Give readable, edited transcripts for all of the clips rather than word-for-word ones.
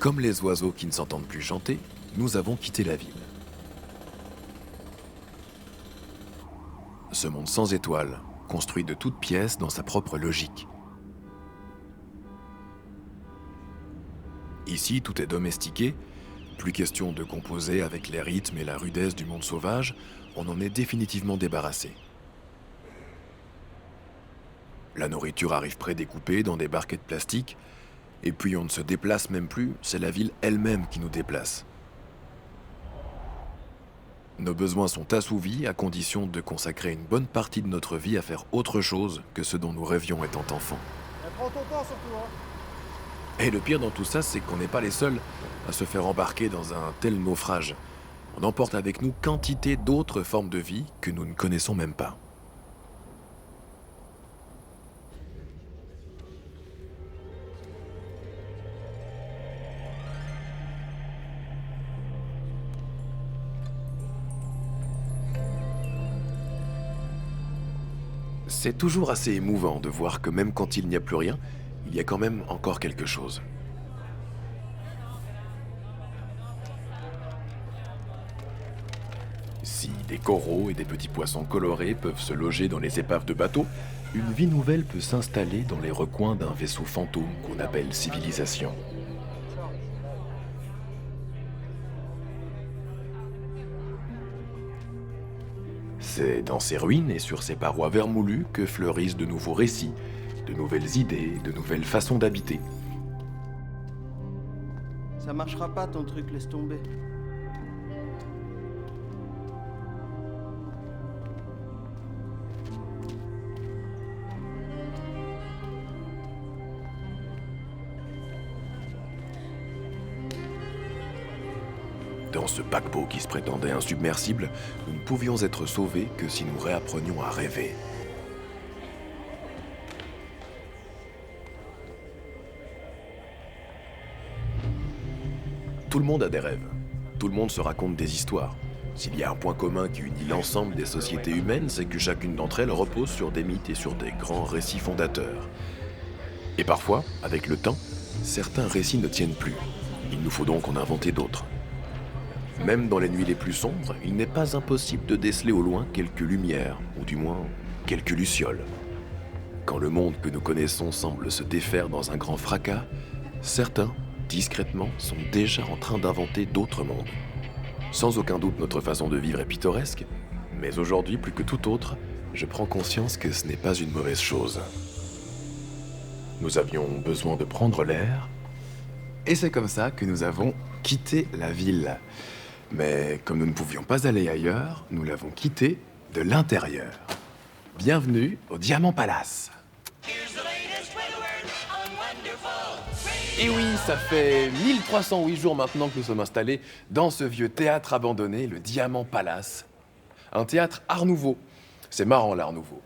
Comme les oiseaux qui ne s'entendent plus chanter, nous avons quitté la ville. Ce monde sans étoiles, construit de toutes pièces dans sa propre logique. Ici, tout est domestiqué, plus question de composer avec les rythmes et la rudesse du monde sauvage, on en est définitivement débarrassé. La nourriture arrive prédécoupée dans des barquettes plastiques, et puis on ne se déplace même plus, c'est la ville elle-même qui nous déplace. Nos besoins sont assouvis à condition de consacrer une bonne partie de notre vie à faire autre chose que ce dont nous rêvions étant enfants. Prends ton temps surtout, hein. Et le pire dans tout ça, c'est qu'on n'est pas les seuls à se faire embarquer dans un tel naufrage. On emporte avec nous quantité d'autres formes de vie que nous ne connaissons même pas. C'est toujours assez émouvant de voir que même quand il n'y a plus rien, il y a quand même encore quelque chose. Si des coraux et des petits poissons colorés peuvent se loger dans les épaves de bateaux, une vie nouvelle peut s'installer dans les recoins d'un vaisseau fantôme qu'on appelle civilisation. C'est dans ces ruines et sur ces parois vermoulues que fleurissent de nouveaux récits, de nouvelles idées, de nouvelles façons d'habiter. Ça marchera pas ton truc, laisse tomber. Dans ce paquebot qui se prétendait insubmersible, nous ne pouvions être sauvés que si nous réapprenions à rêver. Tout le monde a des rêves. Tout le monde se raconte des histoires. S'il y a un point commun qui unit l'ensemble des sociétés humaines, c'est que chacune d'entre elles repose sur des mythes et sur des grands récits fondateurs. Et parfois, avec le temps, certains récits ne tiennent plus. Il nous faut donc en inventer d'autres. Même dans les nuits les plus sombres, il n'est pas impossible de déceler au loin quelques lumières, ou du moins quelques lucioles. Quand le monde que nous connaissons semble se défaire dans un grand fracas, certains, discrètement, sont déjà en train d'inventer d'autres mondes. Sans aucun doute, notre façon de vivre est pittoresque, mais aujourd'hui, plus que tout autre, je prends conscience que ce n'est pas une mauvaise chose. Nous avions besoin de prendre l'air, et c'est comme ça que nous avons quitté la ville. Mais comme nous ne pouvions pas aller ailleurs, nous l'avons quitté de l'intérieur. Bienvenue au Diamant Palace. Et oui, ça fait 1308 jours maintenant que nous sommes installés dans ce vieux théâtre abandonné, le Diamant Palace. Un théâtre Art Nouveau. C'est marrant l'Art Nouveau.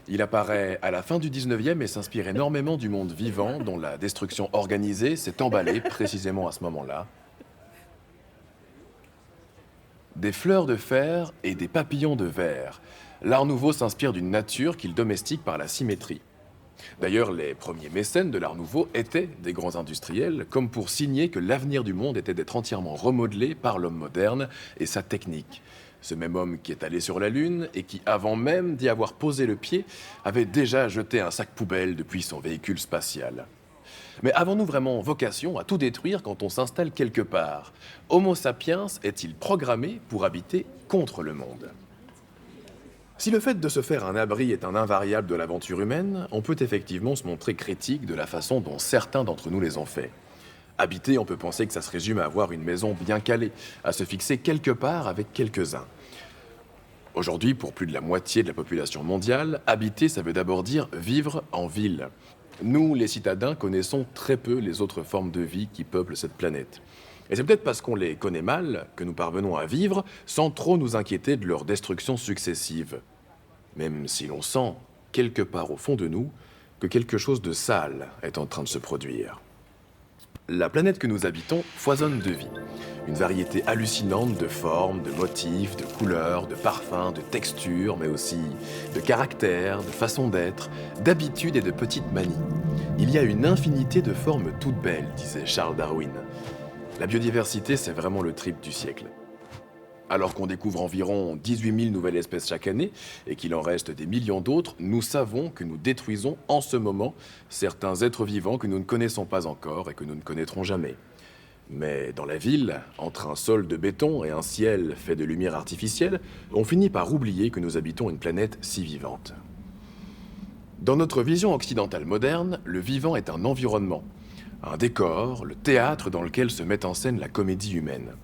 Il apparaît à la fin du 19e et s'inspire énormément du monde vivant dont la destruction organisée s'est emballée précisément à ce moment-là. Des fleurs de fer et des papillons de verre. L'Art Nouveau s'inspire d'une nature qu'il domestique par la symétrie. D'ailleurs, les premiers mécènes de l'Art Nouveau étaient des grands industriels, comme pour signer que l'avenir du monde était d'être entièrement remodelé par l'homme moderne et sa technique. Ce même homme qui est allé sur la Lune et qui, avant même d'y avoir posé le pied, avait déjà jeté un sac poubelle depuis son véhicule spatial. Mais avons-nous vraiment vocation à tout détruire quand on s'installe quelque part? Homo sapiens est-il programmé pour habiter contre le monde? Si le fait de se faire un abri est un invariable de l'aventure humaine, on peut effectivement se montrer critique de la façon dont certains d'entre nous les ont fait. Habiter, on peut penser que ça se résume à avoir une maison bien calée, à se fixer quelque part avec quelques-uns. Aujourd'hui, pour plus de la moitié de la population mondiale, habiter, ça veut d'abord dire vivre en ville. Nous, les citadins, connaissons très peu les autres formes de vie qui peuplent cette planète. Et c'est peut-être parce qu'on les connaît mal que nous parvenons à vivre sans trop nous inquiéter de leur destruction successive. Même si l'on sent, quelque part au fond de nous, que quelque chose de sale est en train de se produire. La planète que nous habitons foisonne de vie. Une variété hallucinante de formes, de motifs, de couleurs, de parfums, de textures, mais aussi de caractères, de façons d'être, d'habitudes et de petites manies. Il y a une infinité de formes toutes belles, disait Charles Darwin. La biodiversité, c'est vraiment le trip du siècle. Alors qu'on découvre environ 18 000 nouvelles espèces chaque année et qu'il en reste des millions d'autres, nous savons que nous détruisons en ce moment certains êtres vivants que nous ne connaissons pas encore et que nous ne connaîtrons jamais. Mais dans la ville, entre un sol de béton et un ciel fait de lumière artificielle, on finit par oublier que nous habitons une planète si vivante. Dans notre vision occidentale moderne, le vivant est un environnement, un décor, le théâtre dans lequel se met en scène la comédie humaine.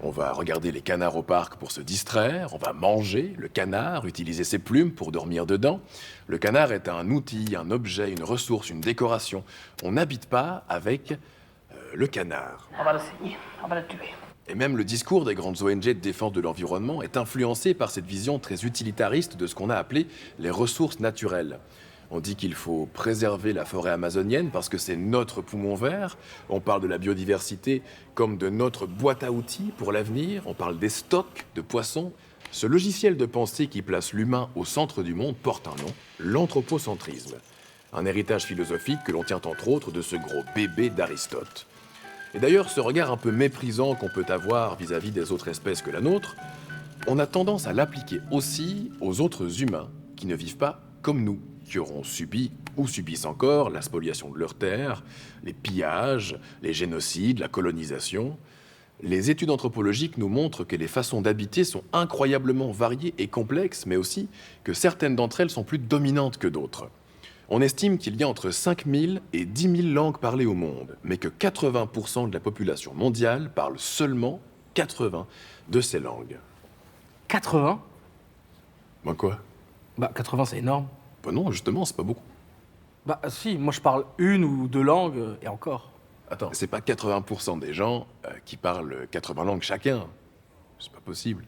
On va regarder les canards au parc pour se distraire, on va manger le canard, utiliser ses plumes pour dormir dedans. Le canard est un outil, un objet, une ressource, une décoration. On n'habite pas avec le canard. On va le saigner, on va le tuer. Et même le discours des grandes ONG de défense de l'environnement est influencé par cette vision très utilitariste de ce qu'on a appelé les ressources naturelles. On dit qu'il faut préserver la forêt amazonienne parce que c'est notre poumon vert. On parle de la biodiversité comme de notre boîte à outils pour l'avenir. On parle des stocks de poissons. Ce logiciel de pensée qui place l'humain au centre du monde porte un nom, l'anthropocentrisme. Un héritage philosophique que l'on tient entre autres de ce gros bébé d'Aristote. Et d'ailleurs, ce regard un peu méprisant qu'on peut avoir vis-à-vis des autres espèces que la nôtre, on a tendance à l'appliquer aussi aux autres humains qui ne vivent pas comme nous, qui auront subi ou subissent encore la spoliation de leurs terres, les pillages, les génocides, la colonisation. Les études anthropologiques nous montrent que les façons d'habiter sont incroyablement variées et complexes, mais aussi que certaines d'entre elles sont plus dominantes que d'autres. On estime qu'il y a entre 5 000 et 10 000 langues parlées au monde, mais que 80% de la population mondiale parle seulement 80 de ces langues. 80 ? Ben quoi ? Bah 80 c'est énorme. Ben non, justement, c'est pas beaucoup. Bah si, moi je parle une ou deux langues et encore. Attends, c'est pas 80% des gens qui parlent 80 langues chacun. C'est pas possible.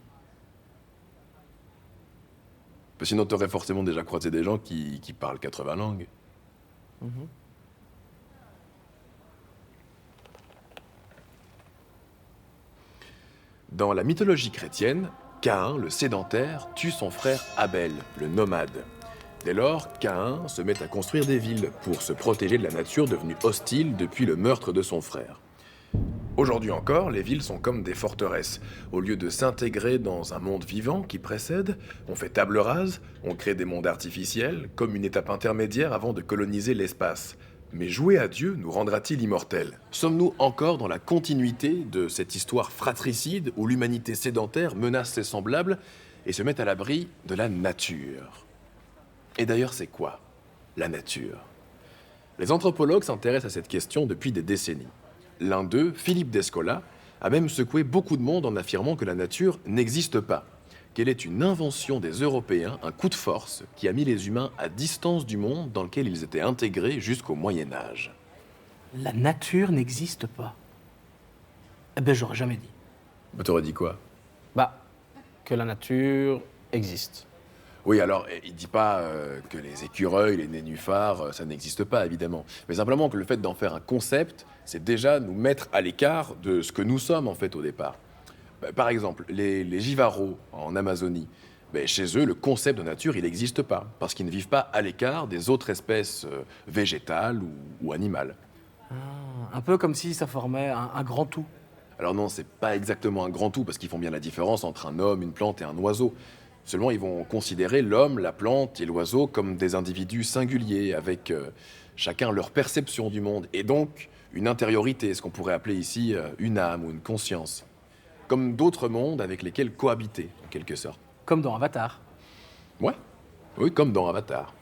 Sinon, t'aurais forcément déjà croisé des gens qui parlent 80 langues. Dans la mythologie chrétienne, Caïn, le sédentaire, tue son frère Abel, le nomade. Dès lors, Caïn se met à construire des villes pour se protéger de la nature devenue hostile depuis le meurtre de son frère. Aujourd'hui encore, les villes sont comme des forteresses. Au lieu de s'intégrer dans un monde vivant qui précède, on fait table rase, on crée des mondes artificiels, comme une étape intermédiaire avant de coloniser l'espace. Mais jouer à Dieu nous rendra-t-il immortels ? Sommes-nous encore dans la continuité de cette histoire fratricide où l'humanité sédentaire menace ses semblables et se met à l'abri de la nature ? Et d'ailleurs, c'est quoi, la nature ? Les anthropologues s'intéressent à cette question depuis des décennies. L'un d'eux, Philippe Descola, a même secoué beaucoup de monde en affirmant que la nature n'existe pas, qu'elle est une invention des Européens, un coup de force qui a mis les humains à distance du monde dans lequel ils étaient intégrés jusqu'au Moyen-Âge. La nature n'existe pas. Eh ben j'aurais jamais dit. Bah, t'aurais dit quoi ? Bah, que la nature existe. Oui, alors, il dit pas que les écureuils, les nénuphars, ça n'existe pas, évidemment. Mais simplement que le fait d'en faire un concept, c'est déjà nous mettre à l'écart de ce que nous sommes, en fait, au départ. Par exemple, les Jivaros, en Amazonie, chez eux, le concept de nature, il n'existe pas, parce qu'ils ne vivent pas à l'écart des autres espèces végétales ou animales. Un peu comme si ça formait un grand tout. Alors non, c'est pas exactement un grand tout, parce qu'ils font bien la différence entre un homme, une plante et un oiseau. Seulement, ils vont considérer l'homme, la plante et l'oiseau comme des individus singuliers, avec chacun leur perception du monde, et donc une intériorité, ce qu'on pourrait appeler ici une âme ou une conscience. Comme d'autres mondes avec lesquels cohabiter, en quelque sorte. Comme dans Avatar. Ouais, oui, comme dans Avatar.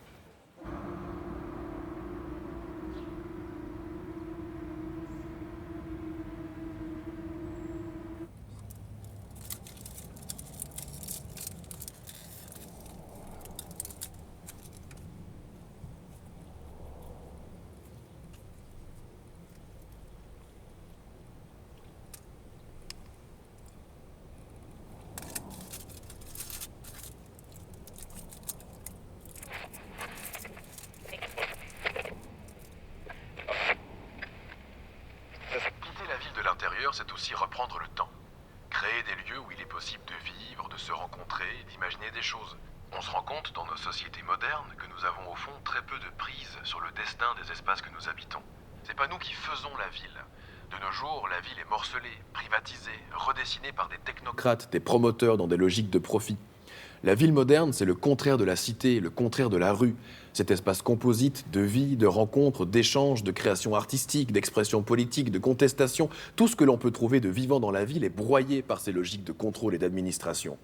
créer et d'imaginer des choses. On se rend compte dans nos sociétés modernes que nous avons au fond très peu de prise sur le destin des espaces que nous habitons. C'est pas nous qui faisons la ville. De nos jours, la ville est morcelée, privatisée, redessinée par des technocrates, des promoteurs dans des logiques de profit. La ville moderne, c'est le contraire de la cité, le contraire de la rue. Cet espace composite de vie, de rencontres, d'échanges, de création artistique, d'expression politique, de contestation, tout ce que l'on peut trouver de vivant dans la ville est broyé par ces logiques de contrôle et d'administration.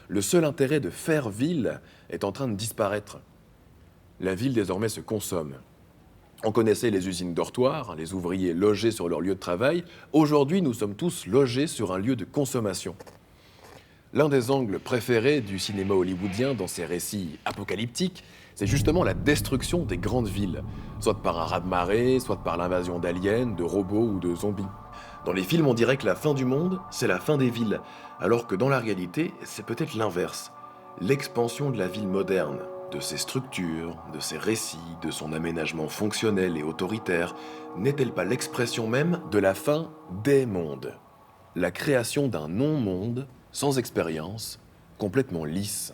Le seul intérêt de faire ville est en train de disparaître. La ville désormais se consomme. On connaissait les usines dortoirs, les ouvriers logés sur leur lieu de travail. Aujourd'hui, nous sommes tous logés sur un lieu de consommation. L'un des angles préférés du cinéma hollywoodien dans ses récits apocalyptiques, c'est justement la destruction des grandes villes, soit par un raz-de-marée, soit par l'invasion d'aliens, de robots ou de zombies. Dans les films, on dirait que la fin du monde, c'est la fin des villes, alors que dans la réalité, c'est peut-être l'inverse. L'expansion de la ville moderne, de ses structures, de ses récits, de son aménagement fonctionnel et autoritaire, n'est-elle pas l'expression même de la fin des mondes? La création d'un non-monde, sans expérience, complètement lisse.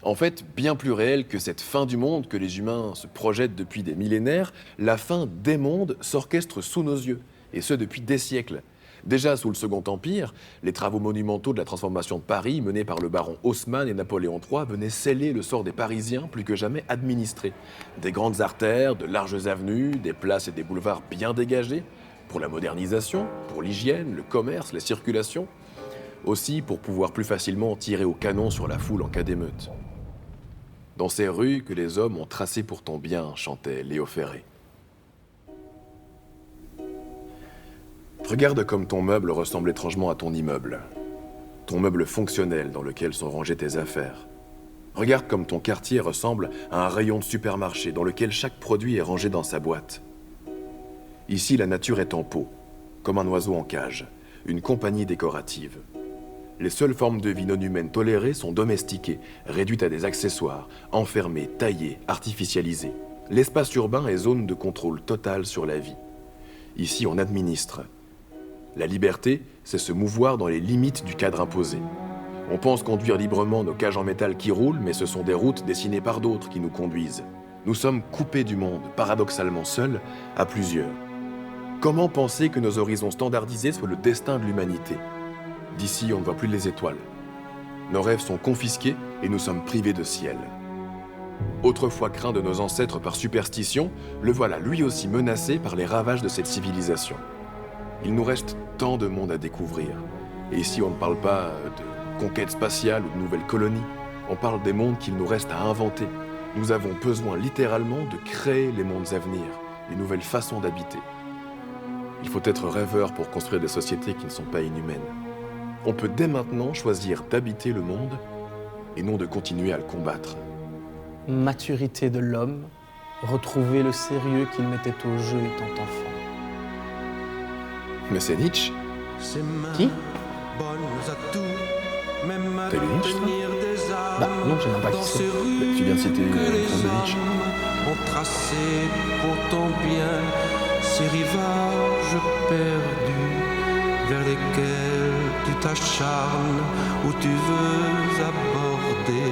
En fait, bien plus réelle que cette fin du monde que les humains se projettent depuis des millénaires, la fin des mondes s'orchestre sous nos yeux, et ce depuis des siècles. Déjà sous le Second Empire, les travaux monumentaux de la transformation de Paris, menés par le baron Haussmann et Napoléon III, venaient sceller le sort des Parisiens plus que jamais administrés. Des grandes artères, de larges avenues, des places et des boulevards bien dégagés, pour la modernisation, pour l'hygiène, le commerce, les circulations, aussi pour pouvoir plus facilement tirer au canon sur la foule en cas d'émeute. Dans ces rues que les hommes ont tracées pour ton bien, chantait Léo Ferré. Regarde comme ton meuble ressemble étrangement à ton immeuble. Ton meuble fonctionnel dans lequel sont rangées tes affaires. Regarde comme ton quartier ressemble à un rayon de supermarché dans lequel chaque produit est rangé dans sa boîte. Ici, la nature est en pot, comme un oiseau en cage, une compagnie décorative. Les seules formes de vie non humaines tolérées sont domestiquées, réduites à des accessoires, enfermées, taillées, artificialisées. L'espace urbain est zone de contrôle total sur la vie. Ici, on administre. La liberté, c'est se mouvoir dans les limites du cadre imposé. On pense conduire librement nos cages en métal qui roulent, mais ce sont des routes dessinées par d'autres qui nous conduisent. Nous sommes coupés du monde, paradoxalement seuls, à plusieurs. Comment penser que nos horizons standardisés soient le destin de l'humanité ? D'ici, on ne voit plus les étoiles. Nos rêves sont confisqués et nous sommes privés de ciel. Autrefois craint de nos ancêtres par superstition, le voilà lui aussi menacé par les ravages de cette civilisation. Il nous reste tant de monde à découvrir. Et ici, on ne parle pas de conquête spatiale ou de nouvelles colonies. On parle des mondes qu'il nous reste à inventer. Nous avons besoin littéralement de créer les mondes à venir, les nouvelles façons d'habiter. Il faut être rêveur pour construire des sociétés qui ne sont pas inhumaines. On peut dès maintenant choisir d'habiter le monde et non de continuer à le combattre. Maturité de l'homme, retrouver le sérieux qu'il mettait au jeu étant enfant. Mais c'est Nietzsche. Qui? T'as lu Nietzsche, ça? Bah non, je sais même pas qui c'est. Mais tu viens de citer une phrase de Nietzsche. Ont tracé pour ton bien ces rivages perdus vers lesquels tu t'acharnes, où tu veux aborder,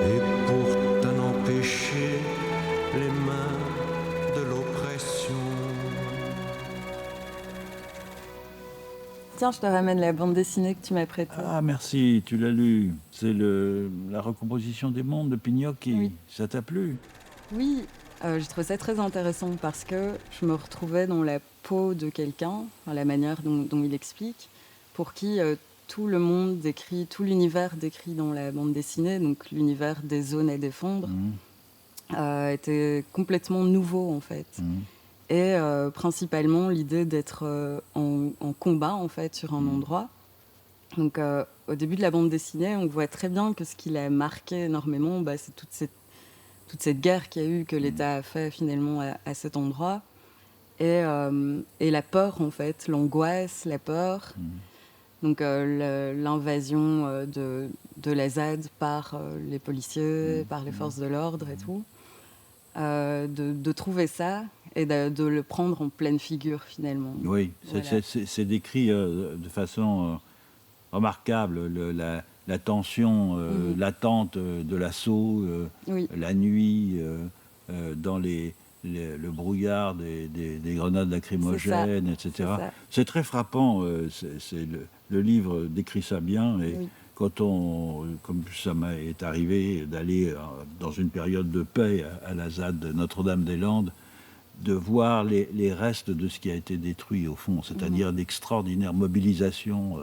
et pour t'en empêcher les mains de l'oppression. Tiens, je te ramène la bande dessinée que tu m'as prêtée. Ah, merci, tu l'as lu. C'est la recomposition des mondes de Pignocchi. Oui. Ça t'a plu? Oui, j'ai trouvé ça très intéressant parce que je me retrouvais dans la peau de quelqu'un, dans la manière dont il explique, pour qui tout le monde décrit, tout l'univers décrit dans la bande dessinée, donc l'univers des zones à défendre, était complètement nouveau en fait. Et principalement l'idée d'être en combat en fait sur un endroit. Donc au début de la bande dessinée, on voit très bien que ce qui l'a marqué énormément, c'est toute cette guerre qu'il y a eu, que l'État a fait finalement à cet endroit. Et la peur en fait, l'angoisse, la peur. Donc l'invasion de la ZAD par les policiers, par les forces de l'ordre et tout. De trouver ça et de le prendre en pleine figure finalement. Oui, Voilà. c'est décrit de façon remarquable, la tension latente de l'assaut, Oui, la nuit, dans le brouillard des grenades lacrymogènes, etc. c'est ça. C'est très frappant. Le livre décrit ça bien. Et Oui. quand comme ça m'est arrivé d'aller dans une période de paix à la ZAD de Notre-Dame-des-Landes, de voir les restes de ce qui a été détruit au fond, c'est-à-dire d'extraordinaires mobilisations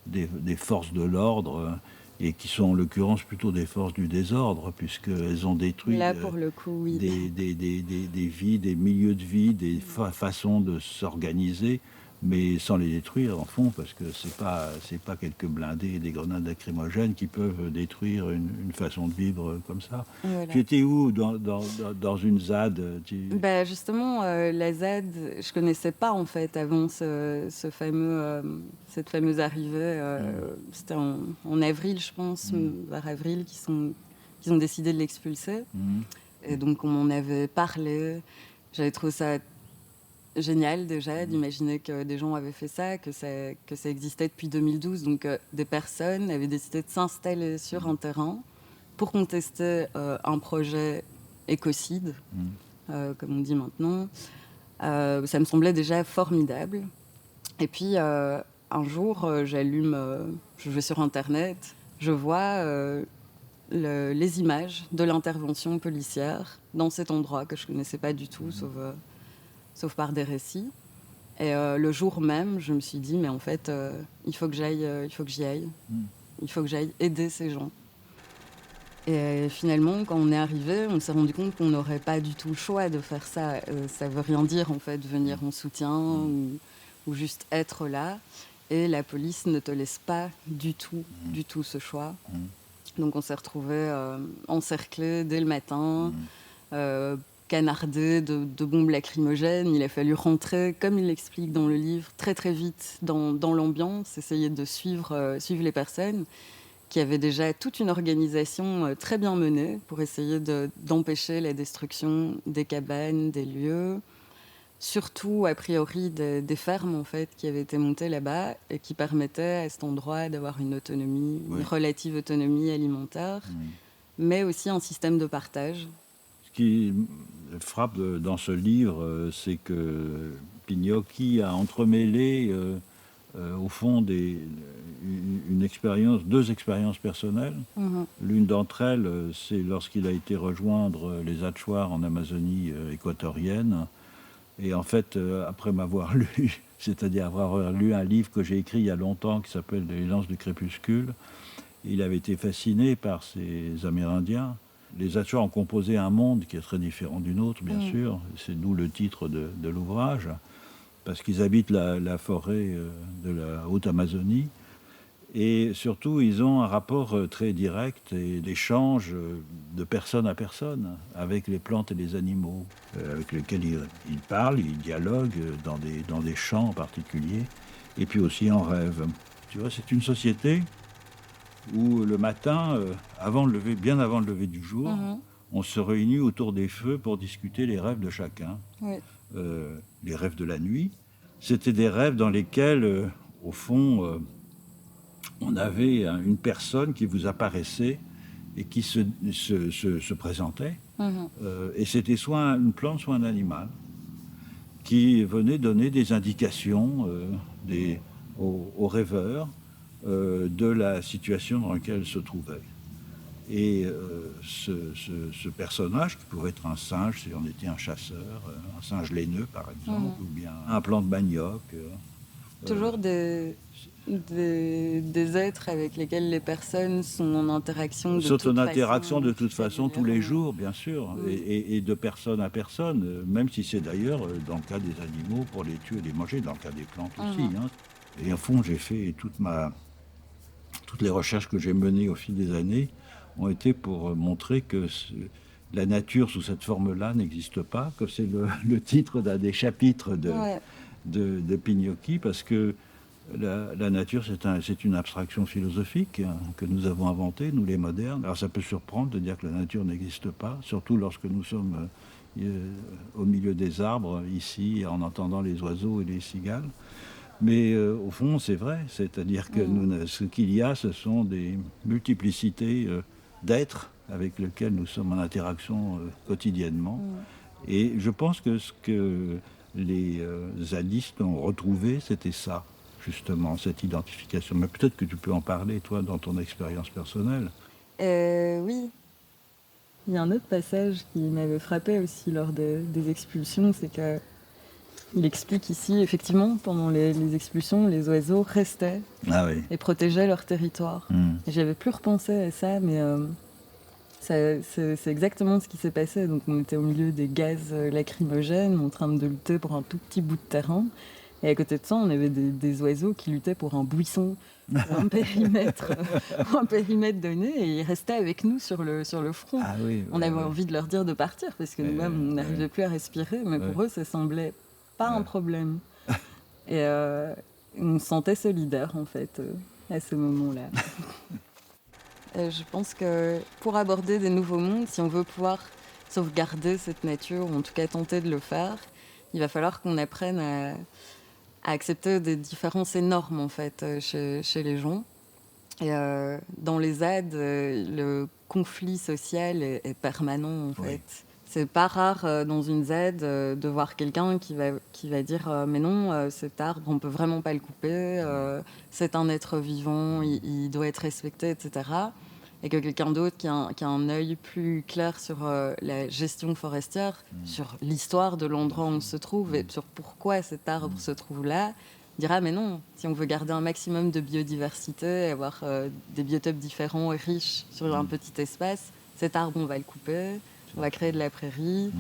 des forces de l'ordre, et qui sont en l'occurrence plutôt des forces du désordre, puisqu'elles ont détruit Là, pour le coup, oui. des vies, des milieux de vie, des façons de s'organiser, mais sans les détruire en fond, parce que c'est pas quelques blindés et des grenades lacrymogènes qui peuvent détruire une façon de vivre comme ça. Voilà. Tu étais où dans une ZAD Bah, justement, la ZAD, je connaissais pas en fait avant cette fameuse arrivée. C'était en avril, je pense, vers avril, qu'ils ont décidé de l'expulser. Et donc on m'en avait parlé. J'avais trouvé ça génial déjà d'imaginer que des gens avaient fait ça, que ça existait depuis 2012. Donc des personnes avaient décidé de s'installer sur un terrain pour contester un projet écocide, comme on dit maintenant. Ça me semblait déjà formidable. Et puis un jour, je vais sur Internet, je vois les images de l'intervention policière dans cet endroit que je ne connaissais pas du tout, sauf par des récits. Et le jour même, je me suis dit, mais en fait, il faut que j'y aille. Il faut que j'aille aider ces gens. Et finalement, quand on est arrivé, on s'est rendu compte qu'on n'aurait pas du tout le choix de faire ça. Ça veut rien dire, en fait, venir en soutien ou juste être là. Et la police ne te laisse pas du tout ce choix. Donc on s'est retrouvés encerclés dès le matin, canardés de bombes lacrymogènes. Il a fallu rentrer, comme il l'explique dans le livre, très très vite dans l'ambiance, essayer de suivre les personnes qui avaient déjà toute une organisation très bien menée pour essayer d'empêcher la destruction des cabanes, des lieux, surtout a priori des fermes en fait qui avaient été montées là-bas et qui permettaient à cet endroit d'avoir une autonomie, une relative autonomie alimentaire, mais aussi un système de partage. Ce qui frappe dans ce livre, c'est que Pignocchi a entremêlé au fond deux expériences personnelles. L'une d'entre elles, c'est lorsqu'il a été rejoindre les Achuar en Amazonie équatorienne. Et en fait, après m'avoir lu, c'est-à-dire avoir lu un livre que j'ai écrit il y a longtemps qui s'appelle « Les lances du crépuscule », il avait été fasciné par ces Amérindiens. Les Achuar ont composé un monde qui est très différent du nôtre, bien sûr. C'est d'où le titre de l'ouvrage, parce qu'ils habitent la forêt de la Haute-Amazonie. Et surtout, ils ont un rapport très direct et d'échange de personne à personne avec les plantes et les animaux, avec lesquels ils parlent, ils dialoguent dans des champs en particulier, et puis aussi en rêve. Tu vois, c'est une société où le matin, bien avant le lever du jour, on se réunit autour des feux pour discuter les rêves de chacun. Oui. Les rêves de la nuit, c'était des rêves dans lesquels, au fond, on avait une personne qui vous apparaissait et qui se présentait. Et c'était soit une plante, soit un animal qui venait donner des indications aux rêveurs de la situation dans laquelle se trouvait. Et ce personnage, qui pouvait être un singe, si on était un chasseur, un singe laineux par exemple, ou bien un plant de manioc. Toujours des êtres avec lesquels les personnes sont en interaction de toute façon tous les jours, bien sûr, et de personne à personne, même si c'est d'ailleurs, dans le cas des animaux, pour les tuer et les manger, dans le cas des plantes aussi. Hein. Et au fond, j'ai fait toutes les recherches que j'ai menées au fil des années ont été pour montrer que la nature sous cette forme-là n'existe pas, que c'est le titre d'un des chapitres de Pignocchi, parce que la nature, c'est une abstraction philosophique que nous avons inventée, nous les modernes. Alors ça peut surprendre de dire que la nature n'existe pas, surtout lorsque nous sommes au milieu des arbres, ici, en entendant les oiseaux et les cigales. Mais au fond, c'est vrai. C'est-à-dire que ce qu'il y a, ce sont des multiplicités d'êtres avec lesquels nous sommes en interaction quotidiennement. Et je pense que ce que les zadistes ont retrouvé, c'était ça, justement, cette identification. Mais peut-être que tu peux en parler, toi, dans ton expérience personnelle. Oui. Il y a un autre passage qui m'avait frappé aussi lors des expulsions, c'est qu'il explique ici, effectivement, pendant les expulsions, les oiseaux restaient et protégeaient leur territoire. Et j'avais plus repensé à ça, mais c'est exactement ce qui s'est passé. Donc on était au milieu des gaz lacrymogènes, en train de lutter pour un tout petit bout de terrain. Et à côté de ça, on avait des oiseaux qui luttaient pour un buisson, pour un périmètre donné, et ils restaient avec nous sur le front. On avait envie de leur dire de partir, parce que nous-mêmes, on n'arrivait plus à respirer, mais pour eux, ça semblait pas un problème. Et on se sentait solidaires, en fait, à ce moment-là. Je pense que pour aborder des nouveaux mondes, si on veut pouvoir sauvegarder cette nature, ou en tout cas tenter de le faire, il va falloir qu'on apprenne à accepter des différences énormes en fait chez les gens. Et dans les ZAD, le conflit social est permanent en fait. C'est pas rare dans une ZAD de voir quelqu'un qui va dire mais non, cet arbre on peut vraiment pas le couper, c'est un être vivant, il doit être respecté, etc. Et que quelqu'un d'autre qui a un œil plus clair sur la gestion forestière, sur l'histoire de l'endroit où on se trouve et sur pourquoi cet arbre se trouve là, dira mais non, si on veut garder un maximum de biodiversité, avoir des biotopes différents et riches sur un petit espace, cet arbre on va le couper, on va créer de la prairie.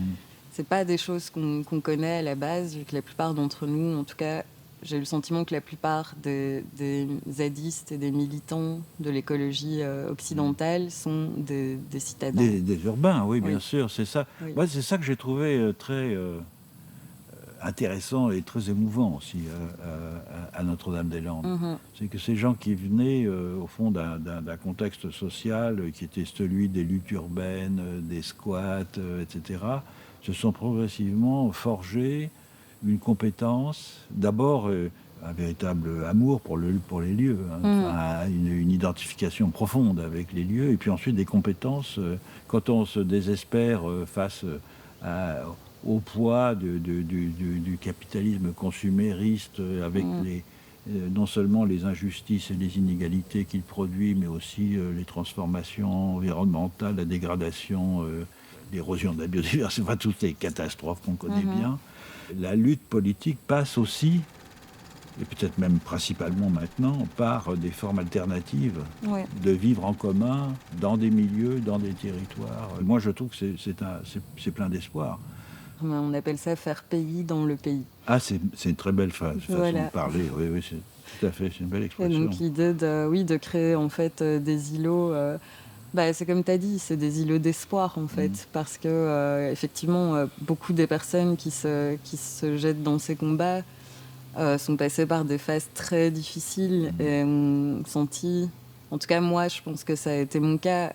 C'est pas des choses qu'on connaît à la base, vu que la plupart d'entre nous, en tout cas, j'ai le sentiment que la plupart des zadistes et des militants de l'écologie occidentale sont des citadins. Des urbains, oui, bien sûr, c'est ça. Oui. Moi, c'est ça que j'ai trouvé très intéressant et très émouvant aussi à Notre-Dame-des-Landes. C'est que ces gens qui venaient, au fond, d'un contexte social qui était celui des luttes urbaines, des squats, etc., se sont progressivement forgés une compétence, d'abord un véritable amour pour les lieux, une identification profonde avec les lieux, et puis ensuite des compétences, quand on se désespère face au poids du capitalisme consumériste, avec non seulement les injustices et les inégalités qu'il produit, mais aussi les transformations environnementales, la dégradation, l'érosion de la biodiversité, enfin toutes les catastrophes qu'on connaît bien. La lutte politique passe aussi, et peut-être même principalement maintenant, par des formes alternatives de vivre en commun dans des milieux, dans des territoires. Moi, je trouve que c'est plein d'espoir. On appelle ça faire pays dans le pays. Ah, c'est une très belle façon de parler. Oui, tout à fait, c'est une belle expression. Et donc l'idée de créer en fait des îlots. C'est comme tu as dit, c'est des îlots d'espoir en fait, parce que effectivement, beaucoup des personnes qui se jettent dans ces combats sont passées par des phases très difficiles et ont senti, en tout cas moi je pense que ça a été mon cas,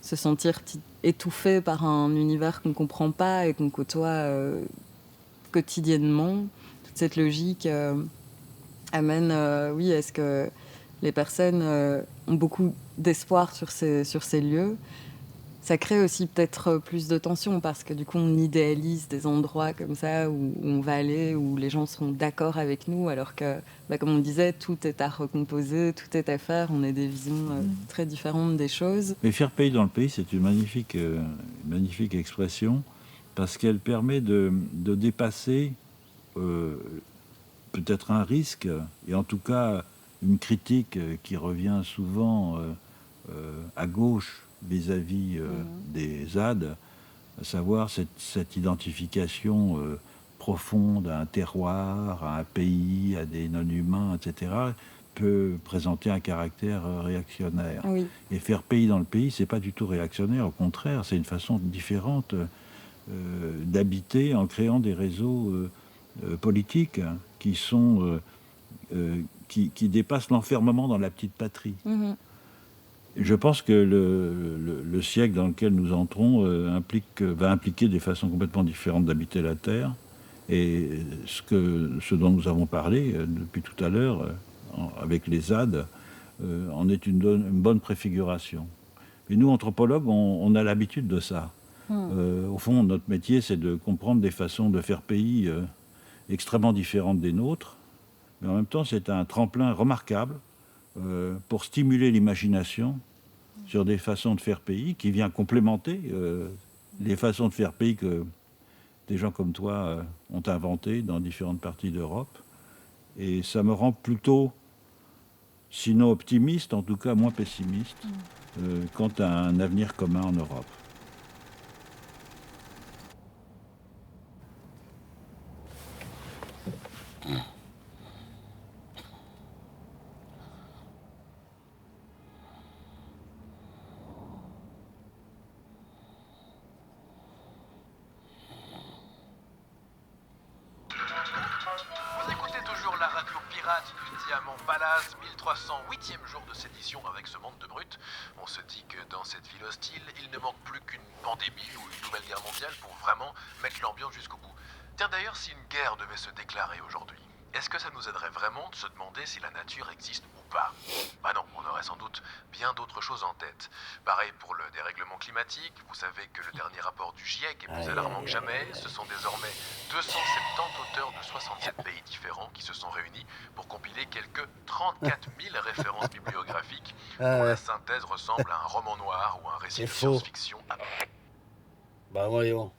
se sentir étouffé par un univers qu'on ne comprend pas et qu'on côtoie quotidiennement. Toute cette logique amène, à ce que les personnes ont beaucoup d'espoir sur ces lieux. Ça crée aussi peut-être plus de tension parce que du coup on idéalise des endroits comme ça où on va aller, où les gens seront d'accord avec nous, alors que, comme on disait, tout est à recomposer, tout est à faire, on a des visions très différentes des choses. Mais faire pays dans le pays, c'est une magnifique expression, parce qu'elle permet de dépasser peut-être un risque, et en tout cas une critique qui revient souvent à gauche vis-à-vis des ZAD, à savoir cette identification profonde à un terroir, à un pays, à des non-humains, etc., peut présenter un caractère réactionnaire. Oui. Et faire pays dans le pays, c'est pas du tout réactionnaire, au contraire, c'est une façon différente d'habiter en créant des réseaux politiques qui sont... qui dépassent l'enfermement dans la petite patrie. Je pense que le siècle dans lequel nous entrons va impliquer des façons complètement différentes d'habiter la Terre, Et ce dont nous avons parlé depuis tout à l'heure, avec les ZAD, en est une bonne préfiguration. Et nous, anthropologues, on a l'habitude de ça. Au fond, notre métier, c'est de comprendre des façons de faire pays extrêmement différentes des nôtres, mais en même temps, c'est un tremplin remarquable pour stimuler l'imagination sur des façons de faire pays qui vient complémenter les façons de faire pays que des gens comme toi ont inventées dans différentes parties d'Europe. Et ça me rend plutôt, sinon optimiste, en tout cas moins pessimiste, quant à un avenir commun en Europe. Vous écoutez toujours la radio pirate du Diamant Palace, 1308e jour de sédition avec ce monde de brutes. On se dit que dans cette ville hostile, il ne manque plus qu'une pandémie ou une nouvelle guerre mondiale pour vraiment mettre l'ambiance jusqu'au bout. Tiens d'ailleurs, si une guerre devait se déclarer aujourd'hui, est-ce que ça nous aiderait vraiment de se demander si la nature existe ou pas? Bah non, on aurait sans doute bien d'autres choses en tête. Pareil pour le dérèglement climatique, vous savez que le dernier rapport du GIEC est plus alarmant que jamais. Ce sont désormais 270 auteurs de 67 pays différents qui se sont réunis pour compiler quelques 34 000 références bibliographiques dont la synthèse ressemble à un roman noir ou un récit de science-fiction. Bah voyons.